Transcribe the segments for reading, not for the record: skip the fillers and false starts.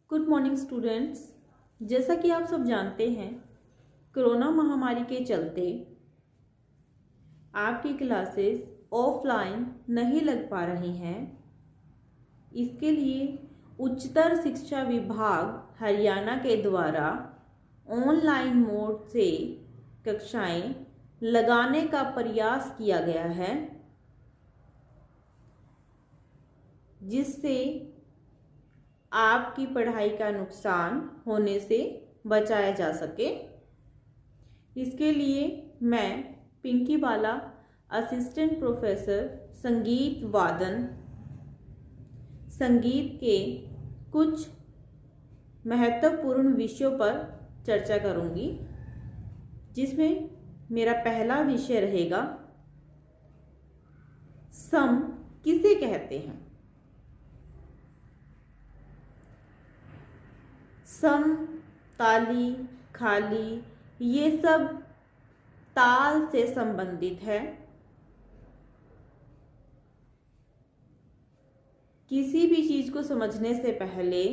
Good morning students. जैसा कि आप सब जानते हैं, कोरोना महामारी के चलते आपकी क्लासेस ऑफलाइन नहीं लग पा रही हैं। इसके लिए उच्चतर शिक्षा विभाग हरियाणा के द्वारा ऑनलाइन मोड से कक्षाएं लगाने का प्रयास किया गया है, जिससे आपकी पढ़ाई का नुकसान होने से बचाया जा सके। इसके लिए मैं पिंकी बाला, असिस्टेंट प्रोफेसर संगीत वादन, संगीत के कुछ महत्वपूर्ण विषयों पर चर्चा करूंगी, जिसमें मेरा पहला विषय रहेगा सम किसे कहते हैं। सम, ताली, खाली, ये सब ताल से संबंधित है। किसी भी चीज को समझने से पहले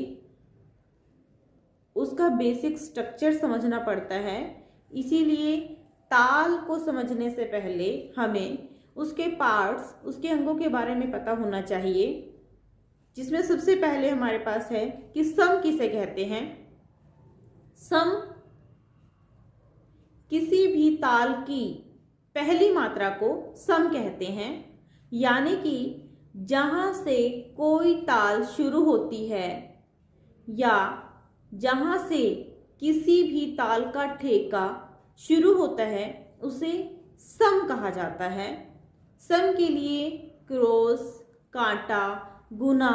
उसका बेसिक स्ट्रक्चर समझना पड़ता है। इसीलिए ताल को समझने से पहले हमें उसके पार्ट्स, उसके अंगों के बारे में पता होना चाहिए, जिसमें सबसे पहले हमारे पास है कि सम किसे कहते हैं। सम किसी भी ताल की पहली मात्रा को सम कहते हैं, यानी कि जहां से कोई ताल शुरू होती है या जहां से किसी भी ताल का ठेका शुरू होता है, उसे सम कहा जाता है। सम के लिए क्रॉस, कांटा, गुना,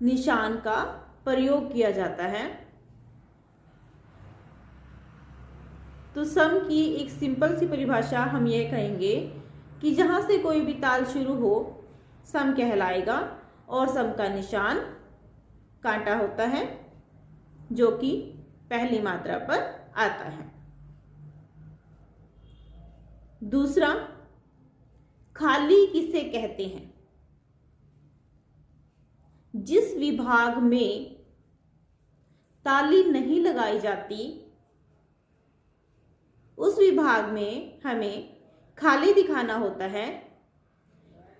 निशान का प्रयोग किया जाता है। तो सम की एक सिंपल सी परिभाषा हम यह कहेंगे कि जहां से कोई भी ताल शुरू हो, सम कहलाएगा, और सम का निशान कांटा होता है, जो कि पहली मात्रा पर आता है। दूसरा, खाली किसे कहते हैं। जिस विभाग में ताली नहीं लगाई जाती, उस विभाग में हमें खाली दिखाना होता है।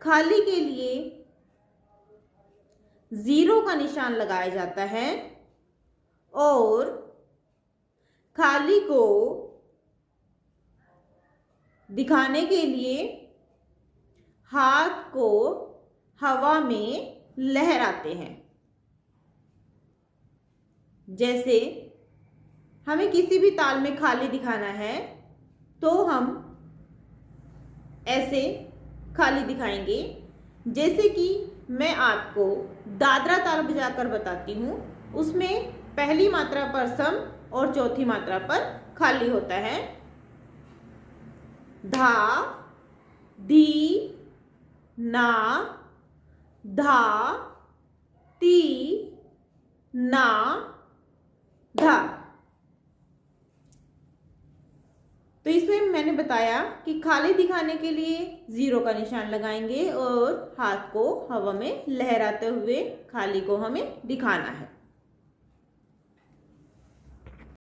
खाली के लिए 0 का निशान लगाया जाता है और खाली को दिखाने के लिए हाथ को हवा में लहराते हैं। जैसे हमें किसी भी ताल में खाली दिखाना है तो हम ऐसे खाली दिखाएंगे। जैसे कि मैं आपको दादरा ताल बजाकर बताती हूँ, उसमें पहली मात्रा पर सम और चौथी मात्रा पर खाली होता है। धा, धी, ना, धा, ती, ना, धा। तो इसमें मैंने बताया कि खाली दिखाने के लिए 0 का निशान लगाएंगे और हाथ को हवा में लहराते हुए खाली को हमें दिखाना है।